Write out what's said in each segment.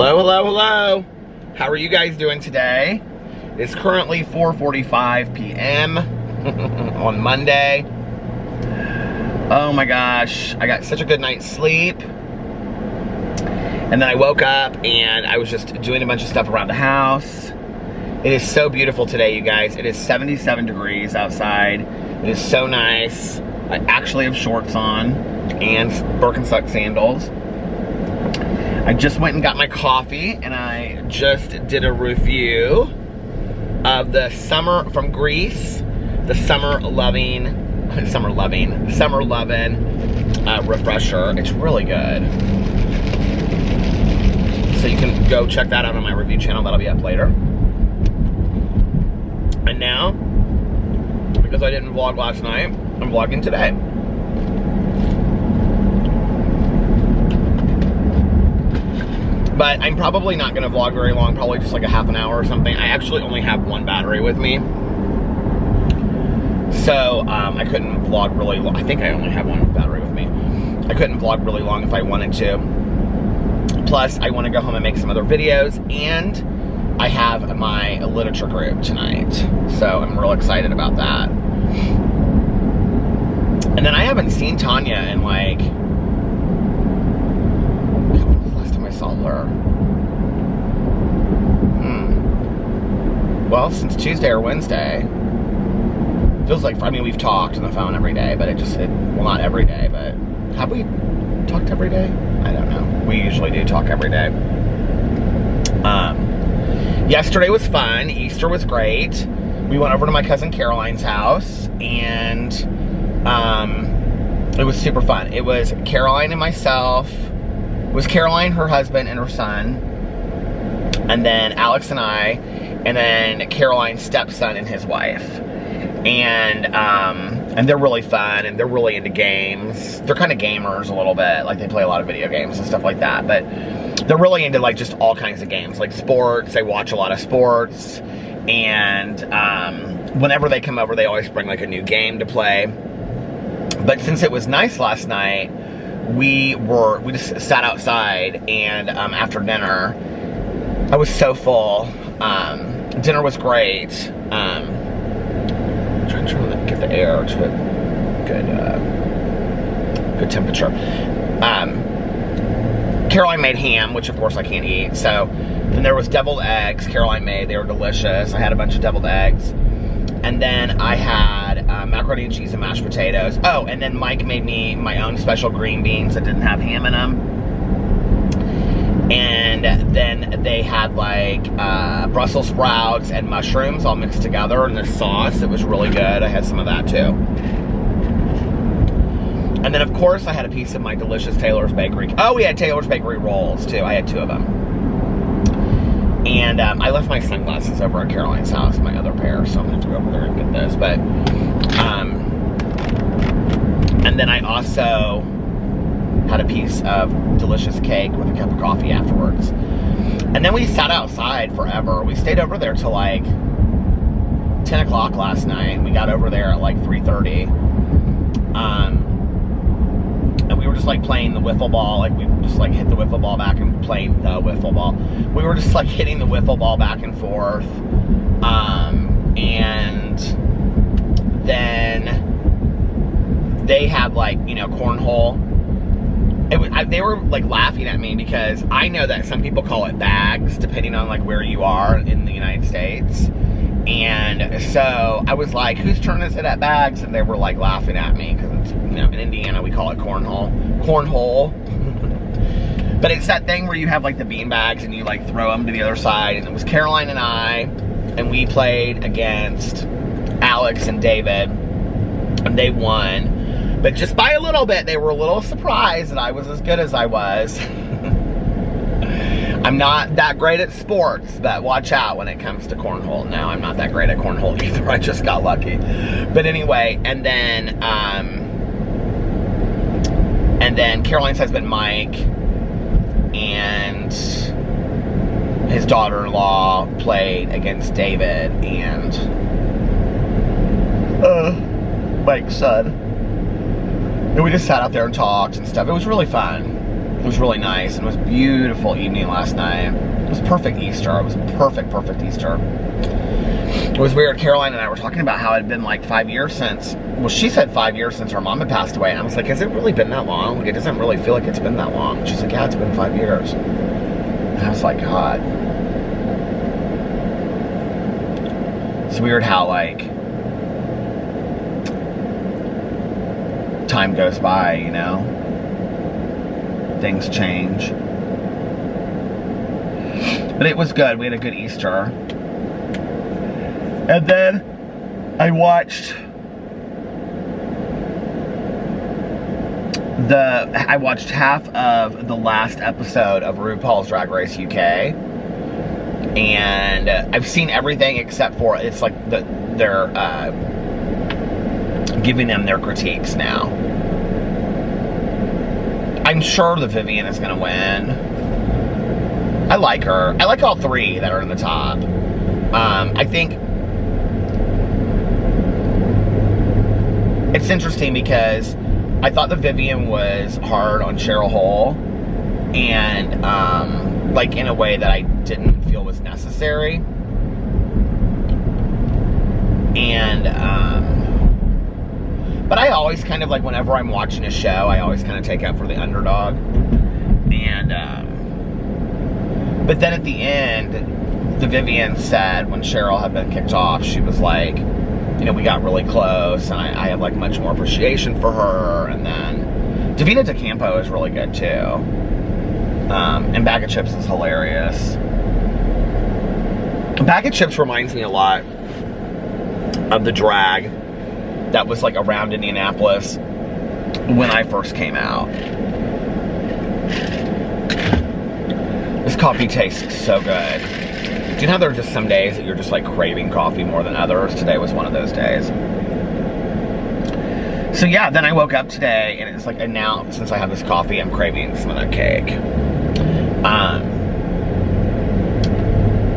Hello, hello, hello. How are you guys doing today? It's currently 4:45 p.m. on Monday. Oh my gosh, I got such a good night's sleep. And then I woke up and I was just doing a bunch of stuff around the house. It is so beautiful today, you guys. It is 77 degrees outside. It is so nice. I actually have shorts on and Birkenstock sandals. I just went and got my coffee and I just did a review of the summer from Greece, the summer loving refresher. It's really good. So you can go check that out on my review channel. That'll be up later. And now, because I didn't vlog last night, I'm vlogging today. But I'm probably not going to vlog very long, probably just like a half an hour or something. I actually only have one battery with me. So, I couldn't vlog really long. I think I only have one battery with me. I couldn't vlog really long if I wanted to. Plus, I want to go home and make some other videos. And I have my literature group tonight. So, I'm real excited about that. And then I haven't seen Tanya in like... Her. Well, since Tuesday or Wednesday. Feels like, I mean, we've talked on the phone every day, but well, not every day, but have we talked every day? I don't know. We usually do talk every day. Yesterday was fun. Easter was great. We went over to my cousin Caroline's house, and it was super fun. It was Caroline and myself. It was Caroline, her husband, and her son, and then Alex and I, and then Caroline's stepson and his wife. And they're really fun, and they're really into games. They're kind of gamers a little bit, like they play a lot of video games and stuff like that, but they're really into like just all kinds of games, like sports. They watch a lot of sports, and whenever they come over, they always bring like a new game to play. But since it was nice last night, we just sat outside, and after dinner, I was so full. Dinner was great. I'm trying to get the air to a good temperature. Caroline made ham, which of course I can't eat. So then there was deviled eggs Caroline made. They were delicious. I had a bunch of deviled eggs. And then I had macaroni and cheese and mashed potatoes. Oh, and then Mike made me my own special green beans that didn't have ham in them. And then they had like Brussels sprouts and mushrooms all mixed together in this sauce. It was really good. I had some of that too. And then of course I had a piece of my delicious Taylor's Bakery. Oh, we had Taylor's Bakery rolls too. I had 2 of them. And I left my sunglasses over at Caroline's house, my other pair, so I'm gonna have to go over there and get those. But, and then I also had a piece of delicious cake with a cup of coffee afterwards. And then we sat outside forever. We stayed over there till like 10 o'clock last night. We got over there at like 3:30. And we were just like playing the wiffle ball. Like we just like hit the wiffle ball back and played the wiffle ball. We were just like hitting the wiffle ball back and forth. And then they had like, you know, cornhole. They were like laughing at me because I know that some people call it bags depending on like where you are in the United States. And so I was like, whose turn is it at bags? And they were like laughing at me because it's, you know, in Indiana we call it cornhole. But it's that thing where you have like the bean bags and you like throw them to the other side. And it was Caroline and I, and we played against Alex and David, and they won. But just by a little bit, they were a little surprised that I was as good as I was. I'm not that great at sports, but watch out when it comes to cornhole. No, I'm not that great at cornhole either. I just got lucky. But anyway, and then Caroline's husband Mike and his daughter-in-law played against David and Mike's son. And we just sat out there and talked and stuff. It was really fun. It was really nice, and it was a beautiful evening last night. It was perfect Easter. It was perfect Easter. It was weird. Caroline and I were talking about how it had been like 5 years since, well, she said 5 years since her mom had passed away, and I was like, has it really been that long? Like, it doesn't really feel like it's been that long. She's like, yeah, it's been 5 years. And I was like, God. It's weird how, like, time goes by, you know? Things change. But it was good. We had a good Easter. And then I watched half of the last episode of RuPaul's Drag Race UK. And I've seen everything except for, it's like they're giving them their critiques now. I'm sure the Vivian is going to win. I like her. I like all three that are in the top. I think it's interesting because I thought the Vivian was hard on Cheryl Hole, and like in a way that I didn't feel was necessary. And but I always kind of, like, whenever I'm watching a show, I always kind of take out for the underdog. And but then at the end, the Vivian said when Cheryl had been kicked off, she was like, you know, we got really close, and I have, like, much more appreciation for her. And then Davina DeCampo is really good too. And Bag of Chips is hilarious. Bag of Chips reminds me a lot of the drag that was, like, around Indianapolis when I first came out. This coffee tastes so good. Do you know how there are just some days that you're just, like, craving coffee more than others? Today was one of those days. So yeah, then I woke up today and it's like, and now since I have this coffee, I'm craving some of that cake.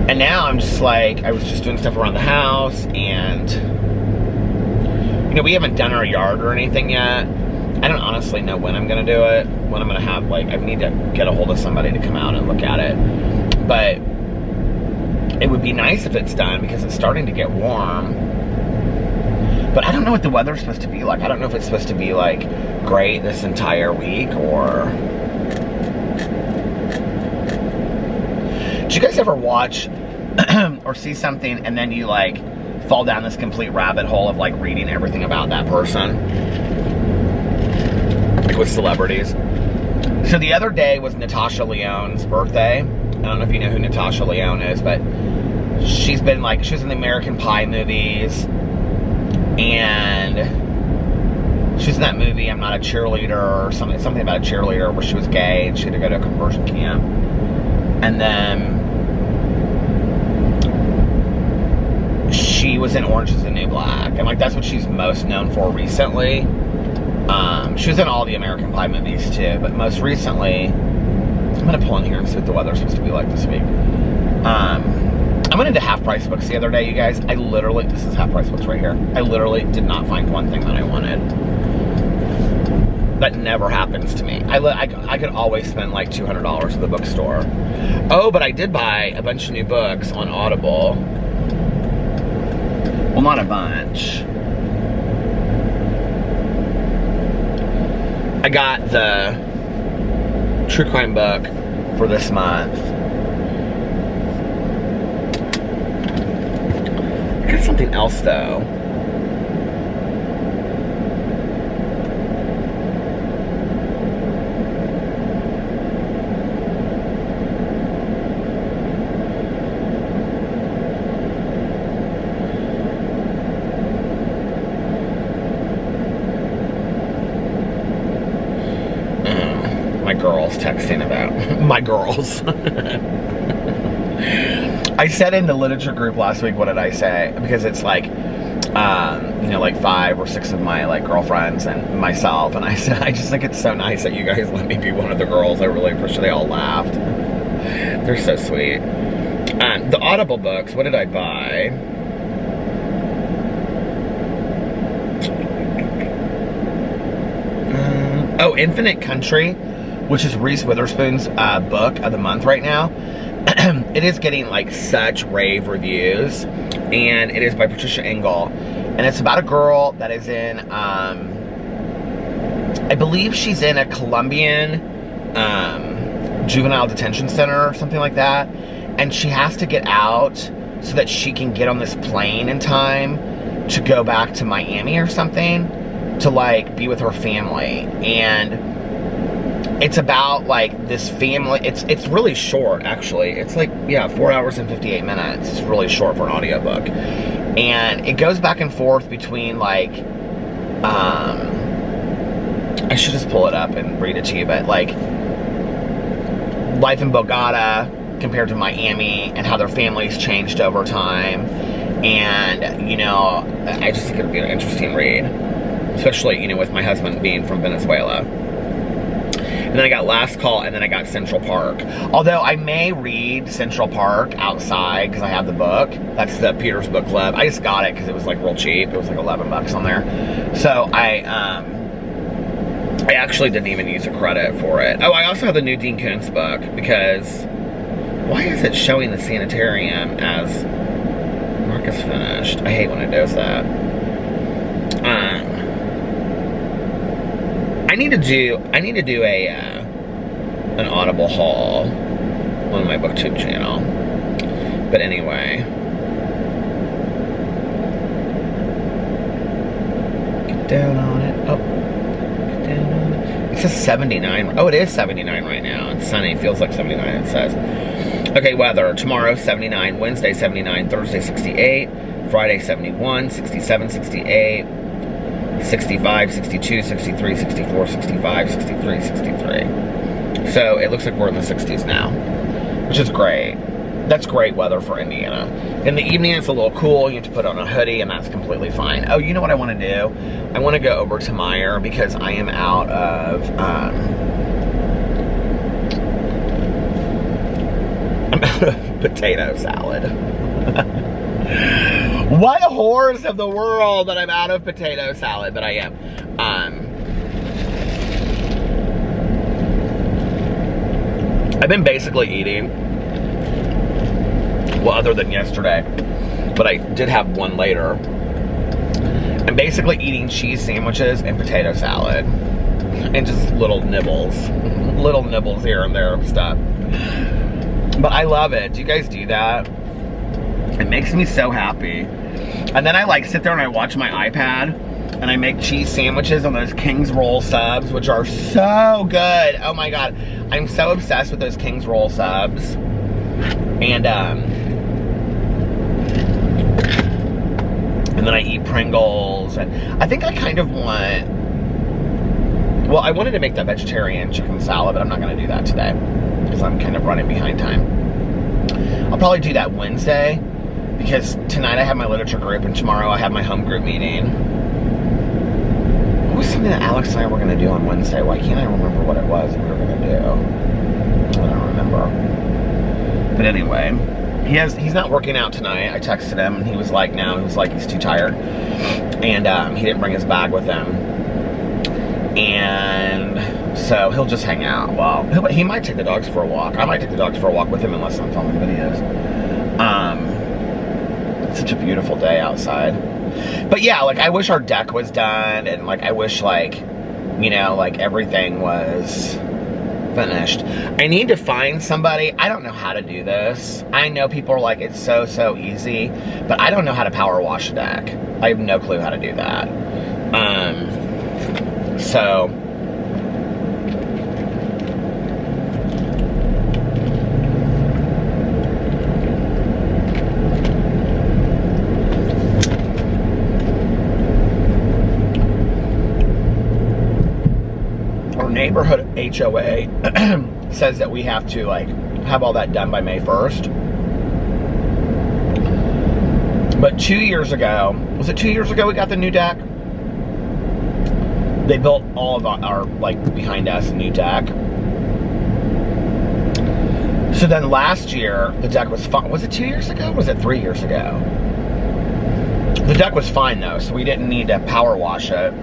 And now I'm just like, I was just doing stuff around the house, and you know, we haven't done our yard or anything yet. I don't honestly know when I'm gonna do it, when I'm gonna have, like, I need to get a hold of somebody to come out and look at it. But it would be nice if it's done because it's starting to get warm. But I don't know what the weather's supposed to be like. I don't know if it's supposed to be, like, great this entire week, or... Do you guys ever watch or see something and then you, like, fall down this complete rabbit hole of, like, reading everything about that person? Like with celebrities. So the other day was Natasha Lyonne's birthday. I don't know if you know who Natasha Lyonne is, but she's been, like, she was in the American Pie movies, and she was in that movie, I'm Not a Cheerleader, or something about a cheerleader where she was gay and she had to go to a conversion camp. And then she was in Orange is the New Black, and, like, that's what she's most known for recently. She was in all the American Pie movies too, but most recently, I'm gonna pull in here and see what the weather's supposed to be like this week. I went into Half Price Books the other day, you guys. I literally, this is Half Price Books right here. I literally did not find one thing that I wanted. That never happens to me. I could always spend like $200 at the bookstore. Oh, but I did buy a bunch of new books on Audible. Well, not a bunch. I got the true crime book for this month. I got something else though. My girls texting about my girls. I said in the literature group last week, what did I say? Because it's like, you know, like 5 or 6 of my, like, girlfriends and myself, and I said, I just think it's so nice that you guys let me be one of the girls. I really appreciate it. They all laughed. They're so sweet. The Audible books, what did I buy? Oh, Infinite Country which is Reese Witherspoon's book of the month right now. It is getting like such rave reviews, and it is by Patricia Engel, and it's about a girl that is in, I believe she's in a Colombian juvenile detention center or something like that, and she has to get out so that she can get on this plane in time to go back to Miami or something to like be with her family. And it's about like this family. It's really short, actually. It's like, yeah, 4 hours and 58 minutes. It's really short for an audiobook. And it goes back and forth between like, I should just pull it up and read it to you, but like life in Bogota compared to Miami and how their families changed over time. And, you know, I just think it'd be an interesting read, especially, you know, with my husband being from Venezuela. And then I got Last Call, and then I got Central Park. Although I may read Central Park outside because I have the book. That's the Peter's Book Club. I just got it because it was like real cheap. It was like $11 on there. So I actually didn't even use a credit for it. Oh, I also have the new Dean Koontz book because why is it showing the sanitarium as Marcus finished? I hate when it does that. I need to do an Audible haul on my BookTube channel. But anyway, get down on it. Oh, get down on it. It says 79. Oh, it is 79 right now. It's sunny. It feels like 79. It says. Okay, weather. Tomorrow 79. Wednesday 79. Thursday 68. Friday 71. 67. 68. 65, 62, 63, 64, 65, 63, 63. So it looks like we're in the 60s now, which is great. That's great weather for Indiana. In the evening, it's a little cool. You have to put on a hoodie, and that's completely fine. Oh, you know what I want to do? I want to go over to Meijer because I am out of potato salad. What horrors of the world that I'm out of potato salad, but I am. I've been basically eating, well, other than yesterday, but I did have one later. I'm basically eating cheese sandwiches and potato salad, and just little nibbles here and there of stuff. But I love it. Do you guys do that? It makes me so happy. And then I like sit there and I watch my iPad and I make cheese sandwiches on those King's Roll subs, which are so good. Oh my God. I'm so obsessed with those King's Roll subs. And then I eat Pringles. And I think I kind of want, well, I wanted to make that vegetarian chicken salad, but I'm not going to do that today because I'm kind of running behind time. I'll probably do that Wednesday, because tonight I have my literature group and tomorrow I have my home group meeting. What was something that Alex and I were going to do on Wednesday? Why can't I remember what it was that we were going to do? I don't remember. But anyway, he's not working out tonight. I texted him and he was like, no. He was like, he's too tired. And he didn't bring his bag with him. And so he'll just hang out. Well, he might take the dogs for a walk. I might take the dogs for a walk with him unless I'm filming videos. It's such a beautiful day outside. But yeah, like I wish our deck was done, and like I wish like, you know, like everything was finished. I need to find somebody. I don't know how to do this. I know people are like, it's so easy, but I don't know how to power wash a deck. I have no clue how to do that. So neighborhood HOA says that we have to like have all that done by May 1st. But 2 years ago, was it 2 years ago we got the new deck? They built all of our like behind us a new deck. So then last year the deck was fine. Was it 2 years ago? Or was it 3 years ago? The deck was fine though, so we didn't need to power wash it.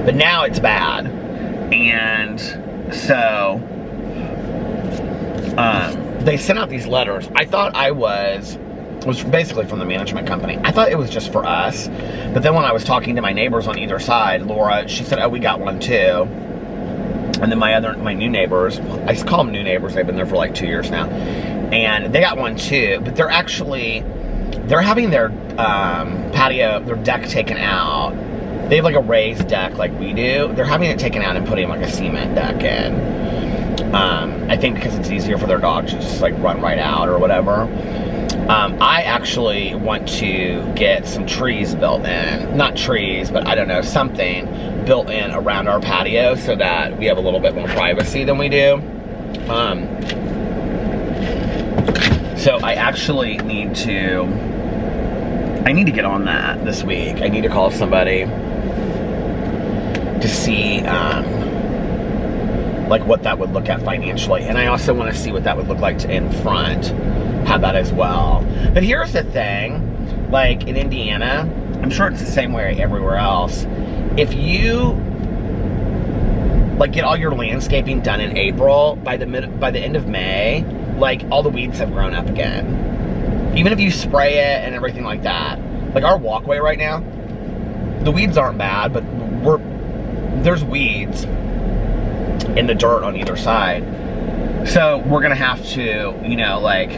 But now it's bad. And So, they sent out these letters. I thought it was basically from the management company. I thought it was just for us. But then when I was talking to my neighbors on either side, Laura, she said, oh, we got one too. And then my new neighbors, I call them new neighbors, they've been there for like 2 years now. And they got one too, but they're having their patio, their deck taken out. They have like a raised deck like we do. They're having it taken out and putting like a cement deck in. I think because it's easier for their dogs to just like run right out or whatever. I actually want to get some trees built in. Not trees, but I don't know, something built in around our patio so that we have a little bit more privacy than we do. So I actually need to get on that this week. I need to call somebody to see like what that would look at financially. And I also want to see what that would look like in front. Have that as well. But here's the thing, like in Indiana, I'm sure it's the same way everywhere else. If you like get all your landscaping done in April, by the end of May, like all the weeds have grown up again. Even if you spray it and everything like that. Like our walkway right now, the weeds aren't bad, but there's weeds in the dirt on either side. So we're gonna have to, you know, like,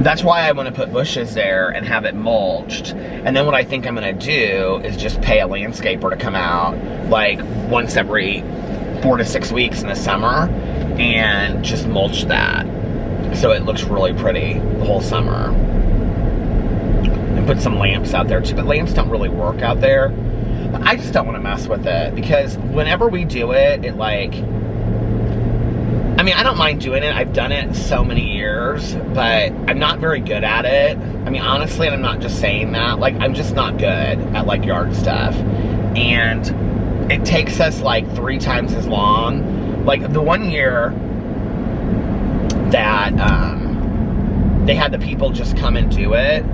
that's why I want to put bushes there and have it mulched. And then what I think I'm going to do is just pay a landscaper to come out like once every 4 to 6 weeks in the summer and just mulch that. So it looks really pretty the whole summer. And put some lamps out there too. But lamps don't really work out there. But I just don't want to mess with it because whenever we do it, it like... I mean, I don't mind doing it. I've done it so many years, but I'm not very good at it. I mean, honestly, and I'm not just saying that. Like, I'm just not good at, like, yard stuff. And it takes us, like, 3 times as long. Like, the one year that they had the people just come and do it,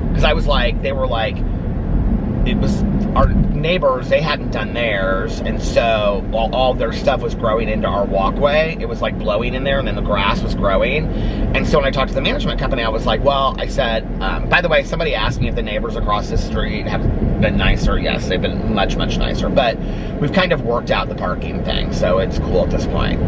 because I was like, they were like, it was our neighbors, they hadn't done theirs, and so while all their stuff was growing into our walkway, it was like blowing in there, and then the grass was growing. And so when I talked to the management company, I was like, well, I said, by the way, somebody asked me if the neighbors across the street have been nicer. Yes, they've been much, much nicer, but we've kind of worked out the parking thing, so it's cool at this point.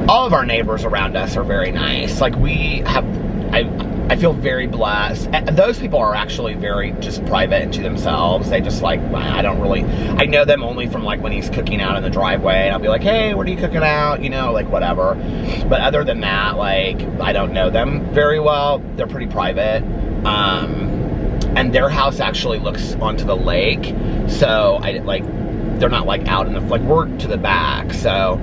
All of our neighbors around us are very nice. Like, we have, I feel very blessed. Those people are actually very just private and to themselves. They just like, I know them only from like when he's cooking out in the driveway, and I'll be like, hey, what are you cooking out? You know, like whatever. But other than that, like, I don't know them very well. They're pretty private. And their house actually looks onto the lake. So they're not like out in the, like we're to the back. So,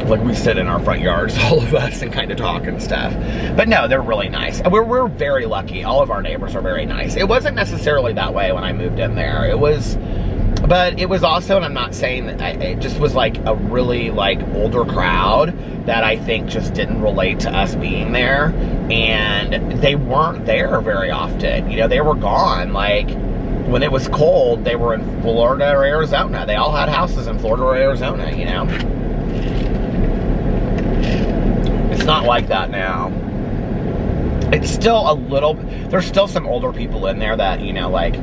like we sit in our front yards, all of us, and kind of talk and stuff. But no, they're really nice. We're very lucky. All of our neighbors are very nice. It wasn't necessarily that way when I moved in there. But it was also, and I'm not saying that, it just was like a really like older crowd that I think just didn't relate to us being there. And they weren't there very often. You know, they were gone. Like, when it was cold, they were in Florida or Arizona. They all had houses in Florida or Arizona, you know? It's not like that now. It's still a little, there's still some older people in there that, you know, like,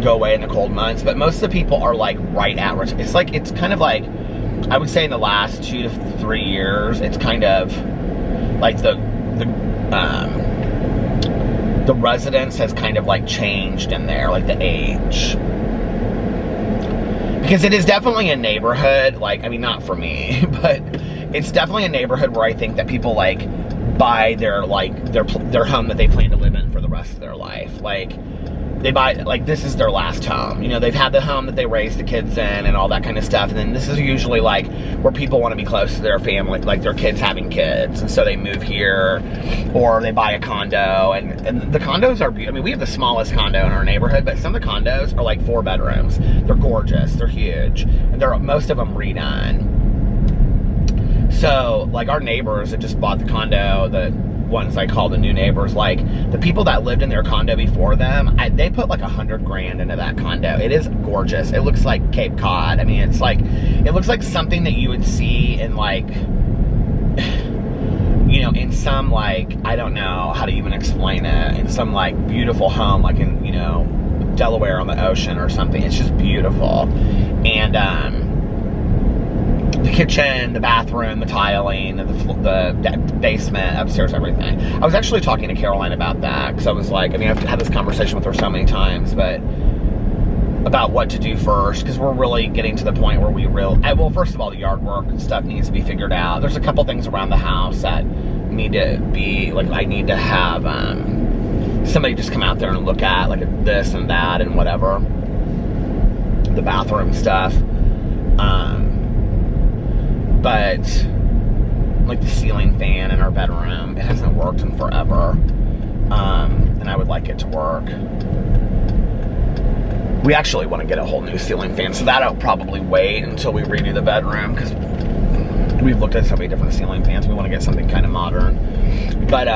go away in the cold months, but most of the people are, like, right at, it's like, it's kind of like, I would say in the last 2 to 3 years, it's kind of, like, the residence has kind of, like, changed in there, like, the age. Because it is definitely a neighborhood, like, I mean, not for me, but it's definitely a neighborhood where I think that people, like, buy their home that they plan to live in for the rest of their life. Like, they buy, like, this is their last home. You know, they've had the home that they raised the kids in and all that kind of stuff. And then this is usually, like, where people want to be close to their family, like their kids having kids. And so they move here, or they buy a condo. And the condos are beautiful. I mean, we have the smallest condo in our neighborhood, but some of the condos are, like, 4 bedrooms. They're gorgeous. They're huge. And most of them redone. So, like, our neighbors that just bought the condo, ones I call the new neighbors, like the people that lived in their condo before them, they put like $100,000 into that condo. It is gorgeous. It looks like Cape Cod. I mean, it's like, it looks like something that you would see in like, you know, in some like, I don't know how to even explain it, in some like beautiful home, like in, you know, Delaware on the ocean or something. It's just beautiful. And the kitchen, the bathroom, the tiling, the basement, upstairs, everything. I was actually talking to Caroline about that, because I was like, I mean, I've had this conversation with her so many times, but about what to do first, because we're really getting to the point where well, first of all, the yard work and stuff needs to be figured out. There's a couple things around the house that need to be, like, I need to have somebody just come out there and look at, like, this and that and whatever. The bathroom stuff. But, like, the ceiling fan in our bedroom, it hasn't worked in forever. And I would like it to work. We actually want to get a whole new ceiling fan, so that'll probably wait until we redo the bedroom, because we've looked at so many different ceiling fans. We want to get something kind of modern. But,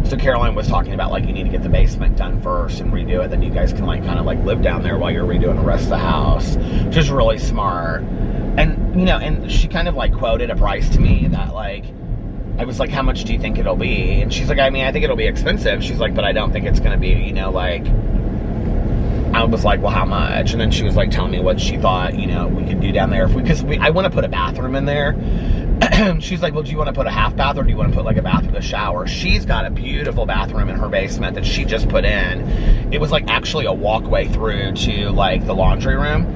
so Caroline was talking about, like, you need to get the basement done first and redo it, then you guys can, like, kind of, like, live down there while you're redoing the rest of the house. Which is really smart. And, you know, and she kind of, like, quoted a price to me that, like, I was like, how much do you think it'll be? And she's like, I mean, I think it'll be expensive. She's like, but I don't think it's going to be, you know, like, I was like, well, how much? And then she was, like, telling me what she thought, you know, we could do down there. Because I want to put a bathroom in there. She's like, well, do you want to put a half bath, or do you want to put, like, a bath with a shower? She's got a beautiful bathroom in her basement that she just put in. It was, like, actually a walkway through to, like, the laundry room.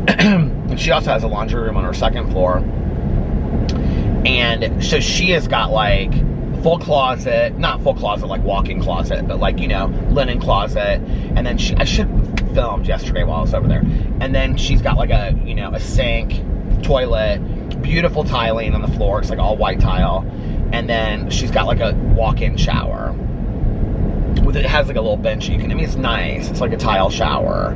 And she also has a laundry room on her second floor. And so she has got, like, full closet, not full closet, like walk-in closet, but, like, you know, linen closet. And then I should have filmed yesterday while I was over there. And then she's got, like, a, you know, a sink, toilet, beautiful tiling on the floor. It's, like, all white tile. And then she's got, like, a walk-in shower. It has, like, a little bench you can, I mean, it's nice. It's like a tile shower.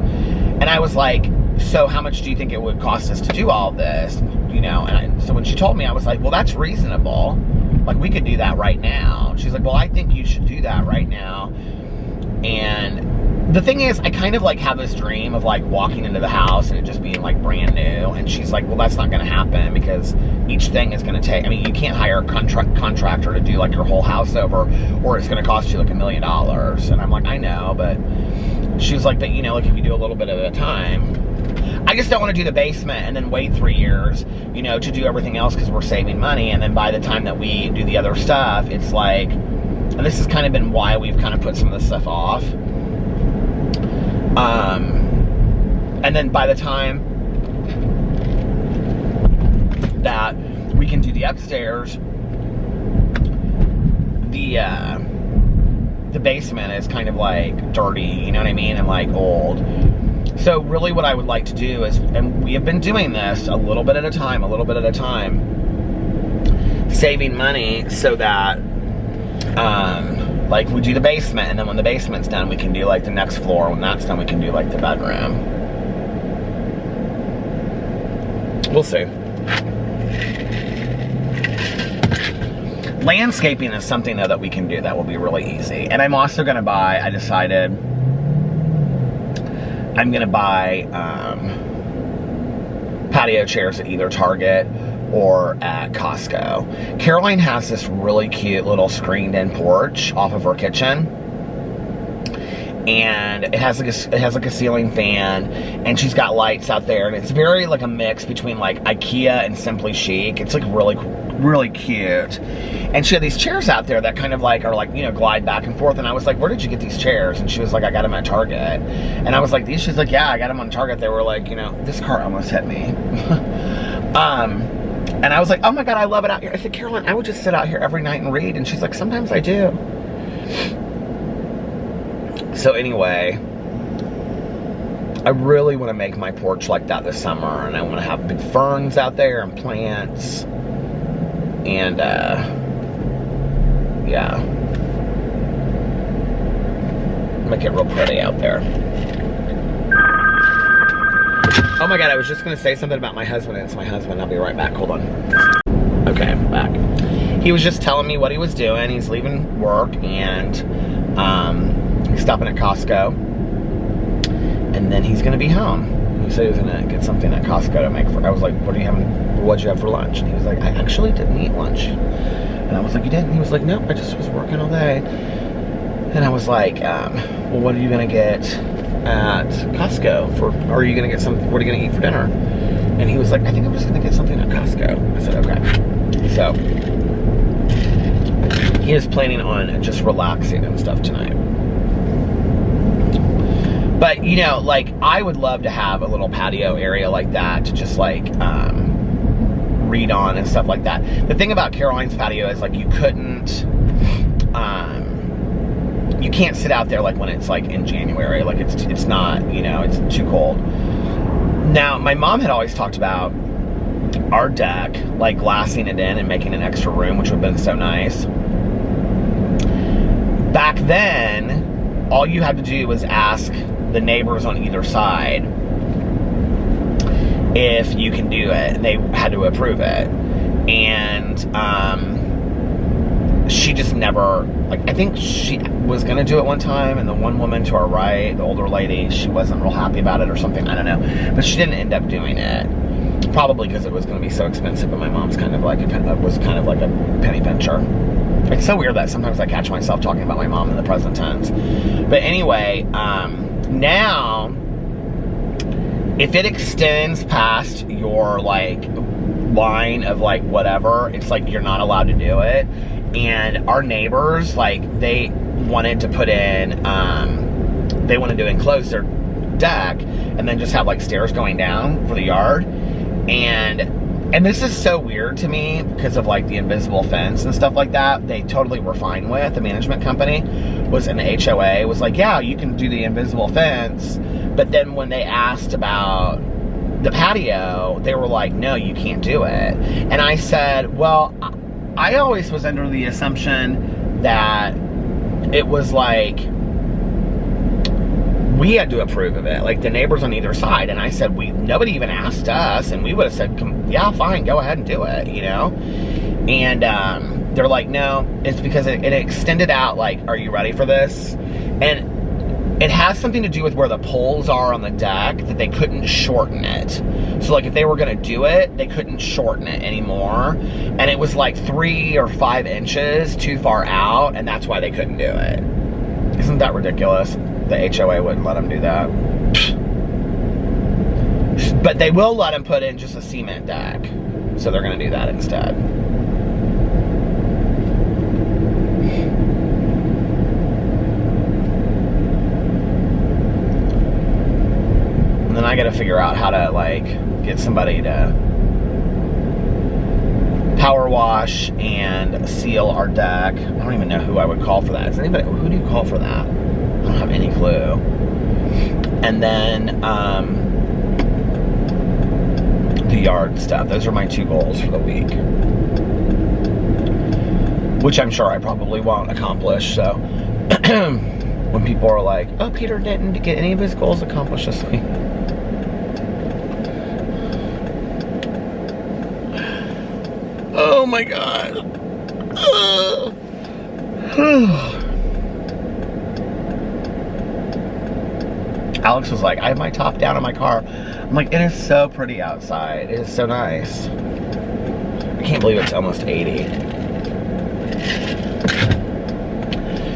And I was like, so how much do you think it would cost us to do all this? You know, and so when she told me, I was like, well, that's reasonable. Like, we could do that right now. She's like, well, I think you should do that right now. And the thing is, I kind of, like, have this dream of, like, walking into the house and it just being, like, brand new. And she's like, well, that's not going to happen, because each thing is going to take, I mean, you can't hire a contractor to do, like, your whole house over, or it's going to cost you, like, $1 million. And I'm like, I know, but she was like, but, you know, like, if you do a little bit at a time. I just don't want to do the basement and then wait 3 years, you know, to do everything else, because we're saving money. And then by the time that we do the other stuff, it's like, and this has kind of been why we've kind of put some of this stuff off. And then by the time that we can do the upstairs, the basement is kind of like dirty, you know what I mean, and like old. So really what I would like to do is, and we have been doing this a little bit at a time, saving money so that, like, we do the basement, and then when the basement's done, we can do, like, the next floor. When that's done, we can do, like, the bedroom. We'll see. Landscaping is something, though, that we can do that will be really easy. And I'm also going to buy, I decided, I'm going to buy patio chairs at either Target or at Costco. Caroline has this really cute little screened-in porch off of her kitchen, and it has like a ceiling fan, and she's got lights out there, and it's very like a mix between like IKEA and Simply Chic. It's like really cute. And she had these chairs out there that kind of like are like, you know, glide back and forth. And I was like, where did you get these chairs? And she was like, I got them at Target. And I was like, these? She's like, yeah, I got them on Target. They were like, you know, this car almost hit me. And I was like, oh my God, I love it out here. I said, Caroline, I would just sit out here every night and read. And she's like, sometimes I do. So anyway, I really want to make my porch like that this summer. And I want to have big ferns out there and plants. And, yeah. Make it real pretty out there. Oh my God, I was just going to say something about my husband, and it's my husband. I'll be right back. Hold on. Okay, I'm back. he was just telling me what he was doing. He's leaving work and he's stopping at Costco, and then he's gonna be home. He said he was gonna get something at Costco to make for. I was like, what'd you have for lunch? And he was like, I actually didn't eat lunch. And I was like, you didn't? He was like, nope, I just was working all day. And I was like, well, what are you gonna get at Costco for? Or are you gonna get what are you gonna eat for dinner? And he was like, I think I'm just gonna get something at Costco. I said, okay. So he is planning on just relaxing and stuff tonight. But, you know, like, I would love to have a little patio area like that to just, like, read on and stuff like that. The thing about Caroline's patio is, like, you can't sit out there, like, when it's, like, in January. Like, it's not, you know, it's too cold. Now, my mom had always talked about our deck, like, glassing it in and making an extra room, which would have been so nice. Back then, all you had to do was ask the neighbors on either side if you can do it. They had to approve it. And she just never, like, I think she was gonna do it one time, and the one woman to our right, the older lady, she wasn't real happy about it or something, I don't know. But she didn't end up doing it. Probably because it was gonna be so expensive, and my mom's kind of like a penny pincher. It's so weird that sometimes I catch myself talking about my mom in the present tense. But anyway, now, if it extends past your, like, line of, like, whatever, it's like you're not allowed to do it. And our neighbors, like, they wanted to put in, they wanted to enclose their deck and then just have, like, stairs going down for the yard. And this is so weird to me because of, like, the invisible fence and stuff like that. They totally were fine with. The management company was in the HOA, was like, yeah, you can do the invisible fence. But then when they asked about the patio, they were like, no, you can't do it. And I said, well, I always was under the assumption that it was like, we had to approve of it, like the neighbors on either side. And I said, nobody even asked us, and we would have said, yeah, fine, go ahead and do it, you know? And they're like, no, it's because it extended out, like, are you ready for this? And it has something to do with where the poles are on the deck, that they couldn't shorten it. So, like, if they were gonna do it, they couldn't shorten it anymore. And it was like 3 or 5 inches too far out, and that's why they couldn't do it. Isn't that ridiculous? The HOA wouldn't let them do that. But they will let them put in just a cement deck. So they're going to do that instead. And then I got to figure out how to, like, get somebody to power wash and seal our deck. I don't even know who I would call for that. Who do you call for that? I don't have any clue. And then the yard stuff. Those are my 2 goals for the week, which I'm sure I probably won't accomplish. So when people are like, oh, Peter didn't get any of his goals accomplished this week. Oh my God. Alex was like, I have my top down in my car. I'm like, it is so pretty outside. It is so nice. I can't believe it's almost 80.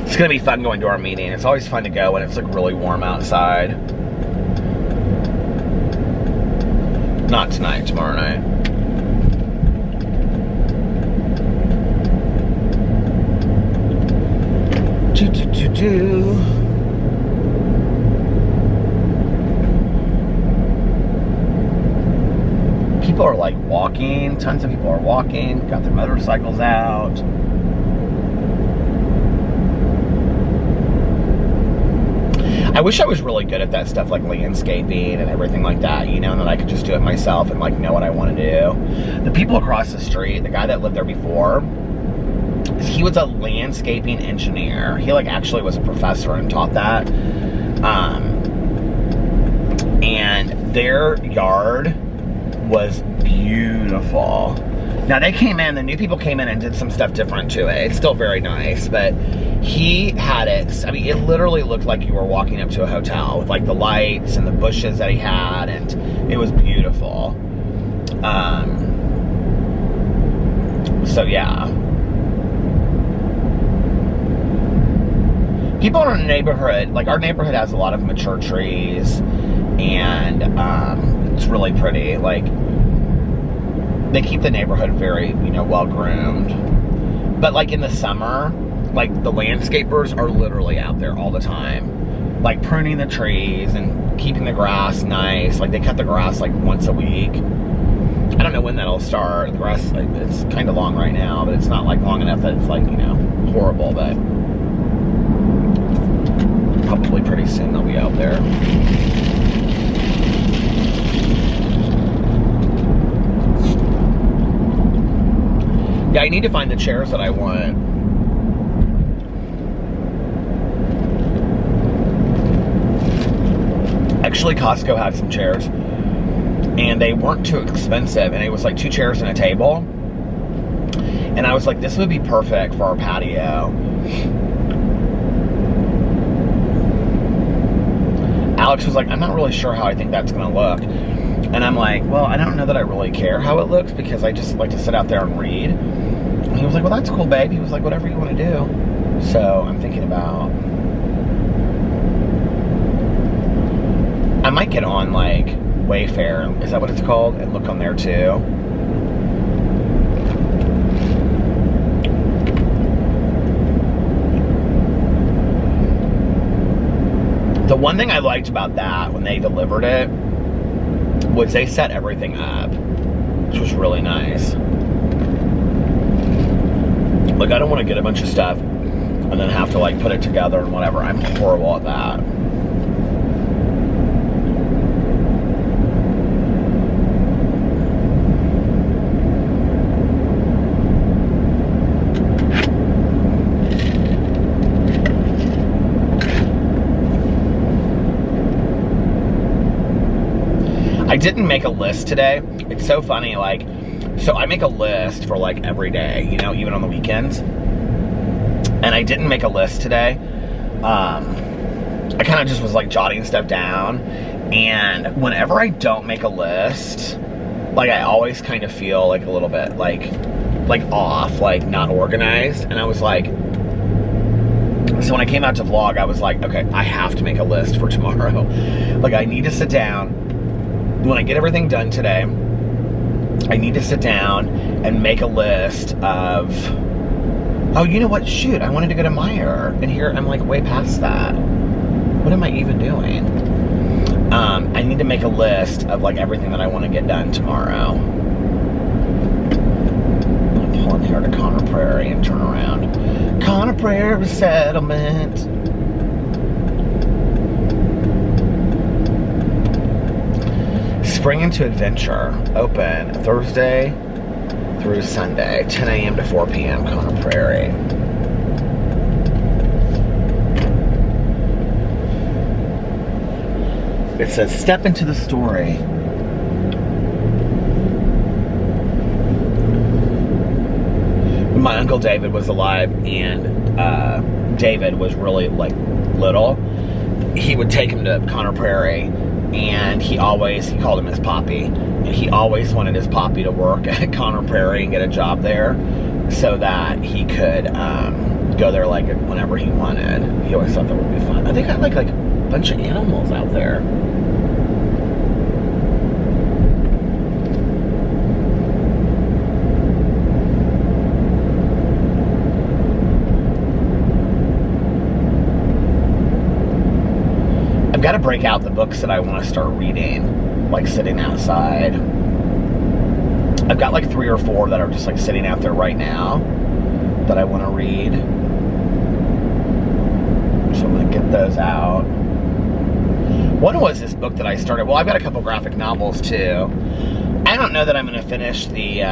It's gonna be fun going to our meeting. It's always fun to go when it's, like, really warm outside. Not tonight, tomorrow night. People are, like, walking. Tons of people are walking. Got their motorcycles out. I wish I was really good at that stuff, like landscaping and everything like that, you know, and that I could just do it myself and, like, know what I want to do. The people across the street, the guy that lived there before, he was a landscaping engineer. He, like, actually was a professor and taught that. And their yard was beautiful. Now they came in, the new people came in and did some stuff different to it. It's still very nice, but he had it, I mean, it literally looked like you were walking up to a hotel with like the lights and the bushes that he had, and it was beautiful. So yeah. People in our neighborhood, like our neighborhood has a lot of mature trees, and it's really pretty. Like, they keep the neighborhood very, well groomed. But like in the summer, like the landscapers are literally out there all the time, like pruning the trees and keeping the grass nice. Like they cut the grass like once a week. I don't know when that'll start. The grass, like, it's kind of long right now, but it's not like long enough that it's like, horrible, but probably pretty soon they'll be out there. Yeah, I need to find the chairs that I want. Actually, Costco had some chairs, and they weren't too expensive, and it was like 2 chairs and a table. And I was like, this would be perfect for our patio. Alex was like, I'm not really sure how I think that's gonna look. And I'm like, well, I don't know that I really care how it looks, because I just like to sit out there and read. And he was like, well, that's cool, babe. He was like, whatever you want to do. So I'm thinking about, I might get on like Wayfair, is that what it's called? And look on there too. The one thing I liked about that when they delivered it was they set everything up, which was really nice. Like, I don't want to get a bunch of stuff and then have to like put it together and whatever. I'm horrible at that. I didn't make a list today. It's so funny, like, so I make a list for like every day, even on the weekends. And I didn't make a list today. I kind of just was like jotting stuff down. And whenever I don't make a list, like I always kind of feel like a little bit like off, like not organized. And I was like, so when I came out to vlog, I was like, okay, I have to make a list for tomorrow. Like, I need to sit down. When I get everything done today, I need to sit down and make a list of, oh, you know what, shoot, I wanted to go to Meijer, and here I'm like way past that. What am I even doing? I need to make a list of like everything that I want to get done tomorrow. I'm pulling here to Conner Prairie and turn around. Conner Prairie Settlement. Spring into Adventure, open Thursday through Sunday, 10 a.m. to 4 p.m., Conner Prairie. It says, step into the story. When my Uncle David was alive, and David was really like little, he would take him to Conner Prairie. And he called him his poppy, and he always wanted his poppy to work at Conner Prairie and get a job there so that he could go there like whenever he wanted. He always thought that would be fun. I think I like a bunch of animals out there. I've got to break out the books that I want to start reading, like sitting outside. I've got like 3 or 4 that are just like sitting out there right now that I want to read. So I'm going to get those out. One was this book that I started. Well, I've got a couple graphic novels too. I don't know that I'm going to finish the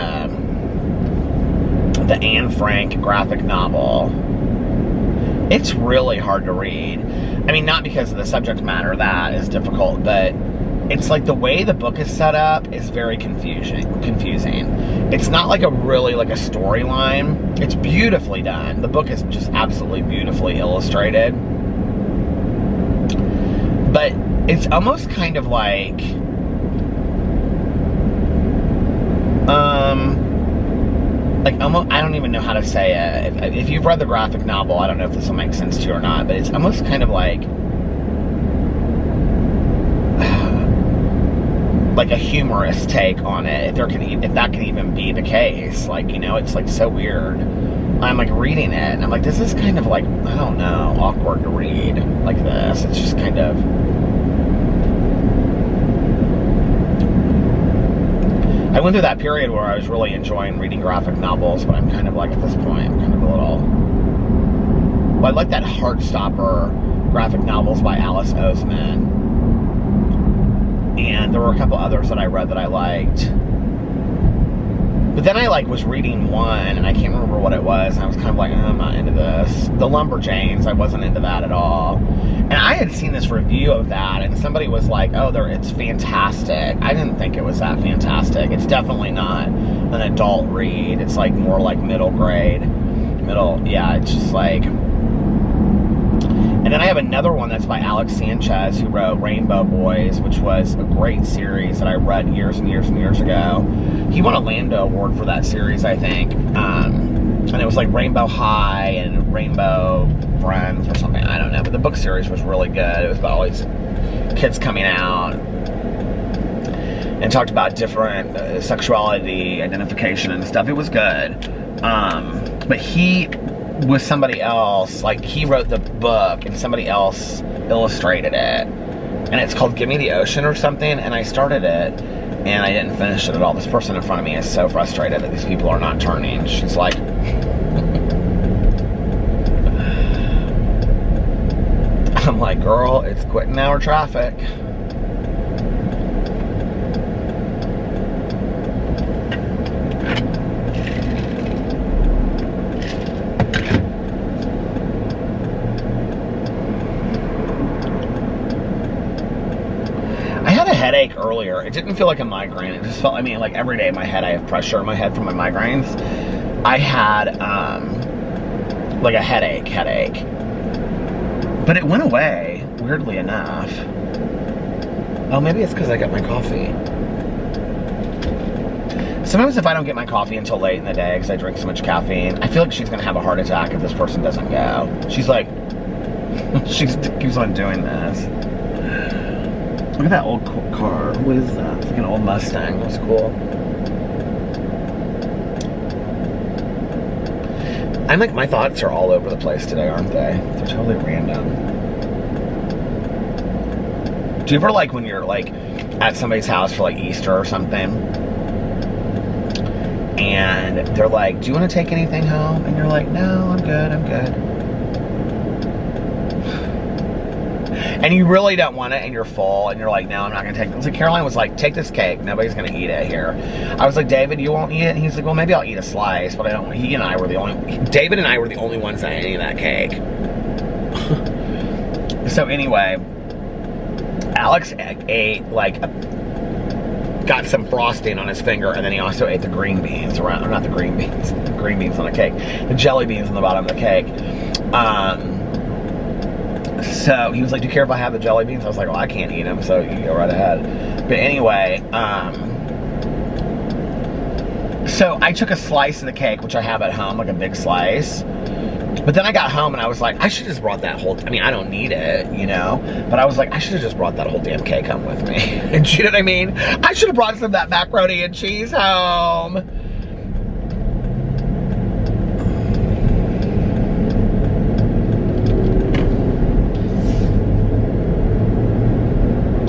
Anne Frank graphic novel. It's really hard to read. I mean, not because of the subject matter, that is difficult, but it's like the way the book is set up is very confusing. It's not like a really like a storyline. It's beautifully done. The book is just absolutely beautifully illustrated. But it's almost kind of like almost, I don't even know how to say it. If you've read the graphic novel, I don't know if this will make sense to you or not, but it's almost kind of like a humorous take on it, if that can even be the case. Like, you know, it's like so weird. I'm like reading it and I'm like, this is kind of like, I don't know, awkward to read like this. It's just kind of, I went through that period where I was really enjoying reading graphic novels, but I'm kind of like, at this point, I'm kind of a little, well, I like that Heartstopper graphic novels by Alice Oseman. And there were a couple others that I read that I liked. But then I like was reading one, and I can't remember what it was, and I was kind of like, I'm not into this. The Lumberjanes, I wasn't into that at all. And I had seen this review of that, and somebody was like, oh, it's fantastic. I didn't think it was that fantastic. It's definitely not an adult read. It's like more like middle grade. Yeah, it's just like... And then I have another one that's by Alex Sanchez, who wrote Rainbow Boys, which was a great series that I read years and years and years ago. He won a Lando Award for that series, I think. And it was like Rainbow High and Rainbow Friends or something. I don't know. But the book series was really good. It was about all these kids coming out and talked about different sexuality, identification, and stuff. It was good. But he was somebody else, like he wrote the book and somebody else illustrated it, and it's called Give Me the Ocean or something, and I started it and I didn't finish it at all. This person in front of me is so frustrated that these people are not turning. She's like I'm like, girl, it's quitting hour traffic. Headache earlier. It didn't feel like a migraine. It just felt, I mean, like every day in my head I have pressure in my head from my migraines. I had like a headache, but it went away weirdly enough. Oh, maybe it's because I got my coffee. Sometimes if I don't get my coffee until late in the day because I drink so much caffeine, I feel like she's gonna have a heart attack if this person doesn't go. She's like, she keeps on doing this. Look at that old car. What is that? It's like an old Mustang. That's cool. I'm like, my thoughts are all over the place today, aren't they? They're totally random. Do you ever like when you're like at somebody's house for like Easter or something, and they're like, do you want to take anything home? And you're like, no, I'm good. And you really don't want it, and you're full, and you're like, no, I'm not going to take it. So Caroline was like, take this cake. Nobody's going to eat it here. I was like, David, you won't eat it? And he's like, well, maybe I'll eat a slice, but I don't. David and I were the only ones that ate any of that cake. So anyway, Alex ate, like, got some frosting on his finger, and then he also ate the green beans around, or not the green beans on the cake, the jelly beans on the bottom of the cake. So he was like, do you care if I have the jelly beans? I was like, well, I can't eat them, so you can go right ahead. But anyway, so I took a slice of the cake, which I have at home, like a big slice. But then I got home and I was like, I should have just brought that whole, I mean, I don't need it, you know? But I was like, I should have just brought that whole damn cake home with me. And you know what I mean? I should have brought some of that macaroni and cheese home.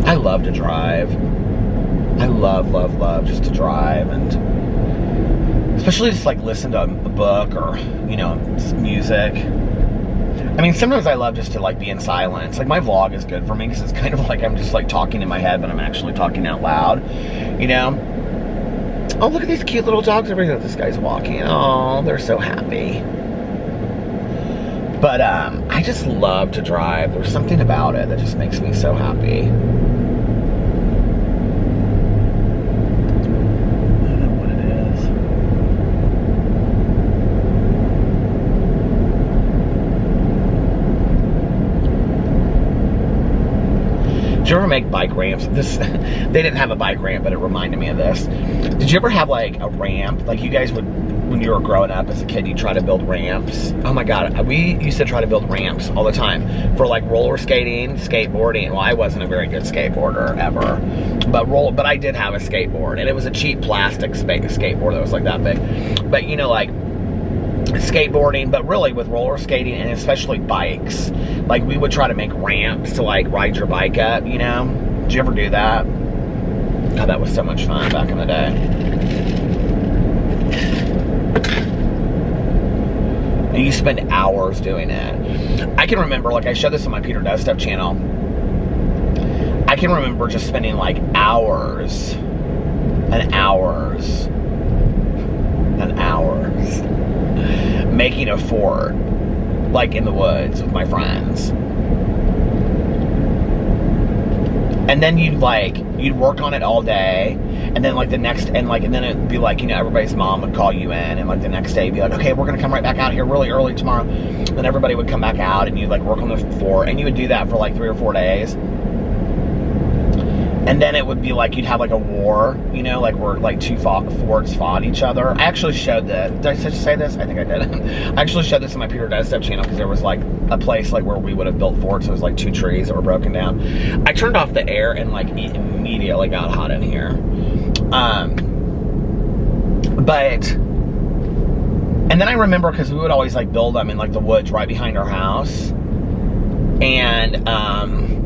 I love to drive. I love just to drive, and especially just like listen to a book or, you know, music. I mean, sometimes I love just to like be in silence. Like my vlog is good for me because it's kind of like I'm just like talking in my head, but I'm actually talking out loud, you know? Oh, look at these cute little dogs over here that this guy's walking. Oh, they're so happy. But I just love to drive. There's something about it that just makes me so happy. Did you ever make bike ramps? They didn't have a bike ramp, but it reminded me of this. Did you ever have like a ramp? Like you guys would, when you were growing up as a kid, you try to build ramps. Oh my God, we used to try to build ramps all the time for like roller skating, skateboarding. Well, I wasn't a very good skateboarder ever, but I did have a skateboard, and it was a cheap plastic skateboard that was like that big. But you know, like skateboarding, but really with roller skating and especially bikes, like we would try to make ramps to like ride your bike up, you know? Did you ever do that? God, that was so much fun back in the day. And you spend hours doing it. I can remember, like I showed this on my Peter Does Stuff channel, I can remember just spending like hours and hours and hours making a fort, like in the woods with my friends. And then you'd work on it all day, and then like the next, and then it'd be like, you know, everybody's mom would call you in, and like the next day be like, okay, we're gonna come right back out here really early tomorrow. Then everybody would come back out, and you'd like work on the fort, and you would do that for like 3 or 4 days. And then it would be like, you'd have like a war, you know, like where like two forts fought each other. I actually showed this. Did I just say this? I think I did. I actually showed this on my Peter Does Stuff channel, because there was like a place like where we would have built forts. It was like 2 trees that were broken down. I turned off the air and like immediately got hot in here. And then I remember, because we would always like build them in like the woods right behind our house. And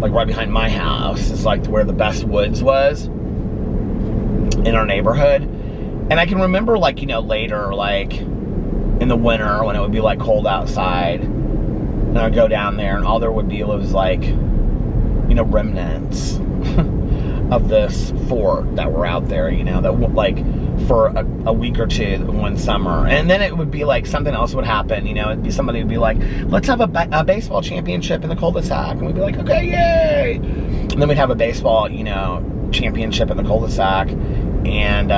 like right behind my house is like where the best woods was in our neighborhood. And I can remember, like, you know, later, like in the winter when it would be like cold outside, and I'd go down there, and all there would be was like, you know, remnants of this fort that were out there, you know, that like for a week or two one summer. And then it would be like something else would happen, you know, it'd be somebody would be like, let's have a baseball championship in the cul-de-sac, and we'd be like, okay, yay. And then we'd have a baseball, you know, championship in the cul-de-sac, and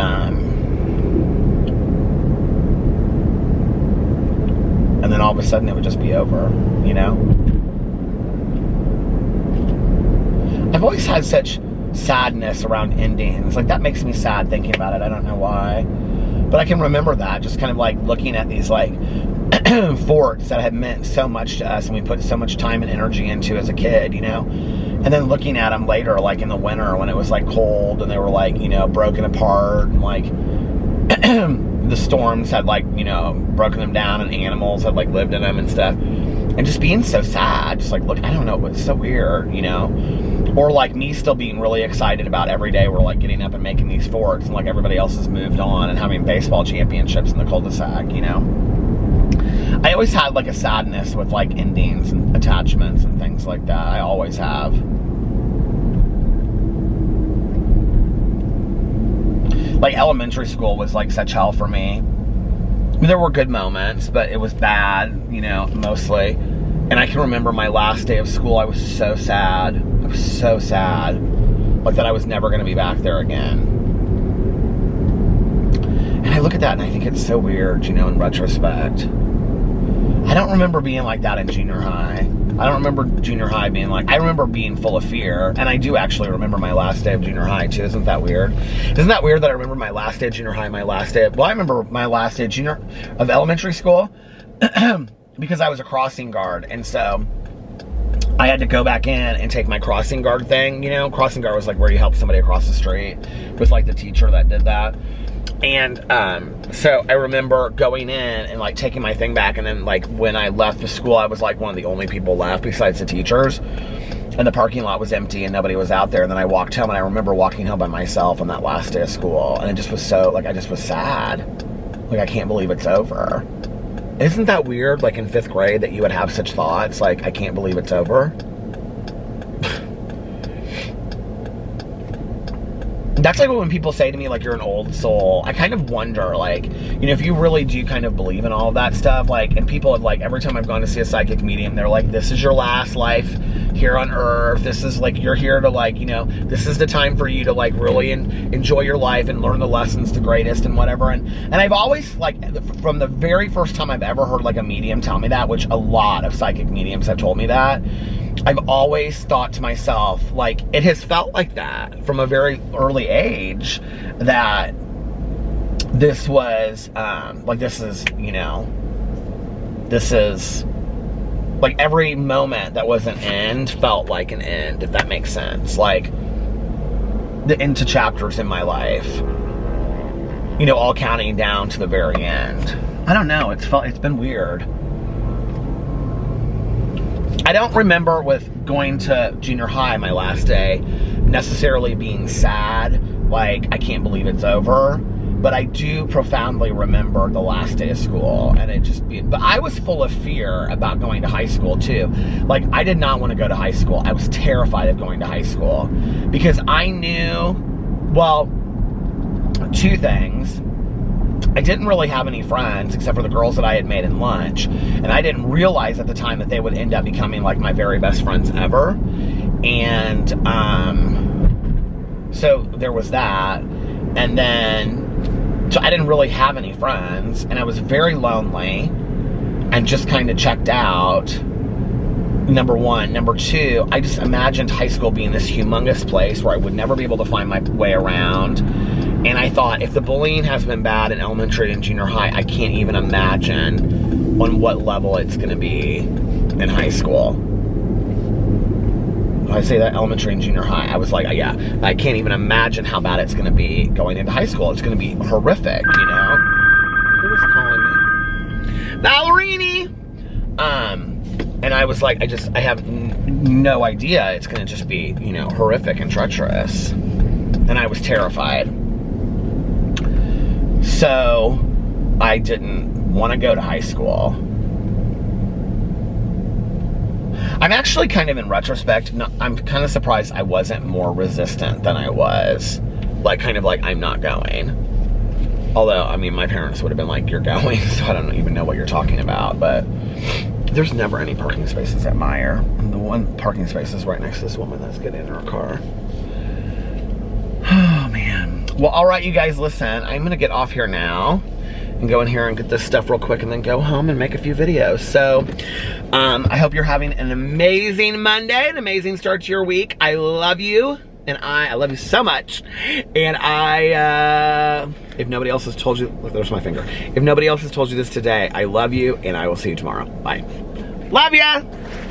then all of a sudden it would just be over, you know. I've always had such sadness around endings. Like, that makes me sad thinking about it. I don't know why. But I can remember that, just kind of like looking at these like forts that had meant so much to us, and we put so much time and energy into as a kid, you know. And then looking at them later, like in the winter when it was like cold, and they were like, you know, broken apart, and like the storms had like, you know, broken them down, and animals had like lived in them and stuff. And just being so sad, just like, look, I don't know, it was so weird, you know. Or like me still being really excited about every day we're like getting up and making these forts, and like everybody else has moved on and having baseball championships in the cul-de-sac, you know. I always had like a sadness with like endings and attachments and things like that. I always have. Like elementary school was like such hell for me. I mean, there were good moments, but it was bad, you know, mostly. And I can remember my last day of school, I was so sad. I was so sad. Like that I was never going to be back there again. And I look at that and I think it's so weird, you know, in retrospect. I don't remember being like that in junior high. I don't remember junior high being like, I remember being full of fear. And I do actually remember my last day of junior high too. Isn't that weird? Isn't that weird that I remember my last day of junior high, well, I remember my last day of elementary school because I was a crossing guard. And so I had to go back in and take my crossing guard thing, you know. Crossing guard was like where you help somebody across the street with like the teacher that did that. And so I remember going in and like taking my thing back, and then like when I left the school, I was like one of the only people left besides the teachers, and the parking lot was empty and nobody was out there. And then I walked home, and I remember walking home by myself on that last day of school, and it just was so, like, I just was sad. Like, I can't believe it's over. Isn't that weird, like in 5th grade, that you would have such thoughts, like, I can't believe it's over? That's like when people say to me, like, you're an old soul. I kind of wonder, like, you know, if you really do kind of believe in all of that stuff, like, and people have, like, every time I've gone to see a psychic medium, they're like, this is your last life, here on earth. This is like, you're here to like, you know, this is the time for you to like really enjoy your life and learn the lessons, the greatest and whatever. And I've always, like, from the very first time I've ever heard like a medium tell me that, which a lot of psychic mediums have told me that, I've always thought to myself, like, it has felt like that from a very early age, that this was, like, this is, you know, this is, like, every moment that was an end felt like an end, if that makes sense. Like, the end to chapters in my life, you know, all counting down to the very end. I don't know, it's been weird. I don't remember with going to junior high, my last day, necessarily being sad, like, I can't believe it's over, but I do profoundly remember the last day of school, and but I was full of fear about going to high school too. Like, I did not want to go to high school. I was terrified of going to high school, because I knew, well, two things. I didn't really have any friends except for the girls that I had made in lunch, and I didn't realize at the time that they would end up becoming like my very best friends ever. And so there was that, and then so I didn't really have any friends, and I was very lonely and just kind of checked out. Number one. Number two, I just imagined high school being this humongous place where I would never be able to find my way around. And I thought, if the bullying has been bad in elementary and junior high, I can't even imagine on what level it's going to be in high school. When I say that, elementary and junior high, I was like, yeah, I can't even imagine how bad it's going to be going into high school. It's going to be horrific, you know? Who was calling me? Ballerini! And I was like, I have no idea. It's going to just be, you know, horrific and treacherous. And I was terrified. So I didn't want to go to high school. I'm actually kind of, in retrospect, I'm kind of surprised I wasn't more resistant than I was. Like, kind of like, I'm not going. Although, I mean, my parents would have been like, you're going, so I don't even know what you're talking about. But there's never any parking spaces at Meyer. And the one parking space is right next to this woman that's getting in her car. Oh, man. Well, all right, you guys, listen. I'm going to get off here now and go in here and get this stuff real quick and then go home and make a few videos. So, I hope you're having an amazing Monday, an amazing start to your week. I love you. And I love you so much. And if nobody else has told you, look, there's my finger. If nobody else has told you this today, I love you, and I will see you tomorrow. Bye. Love ya!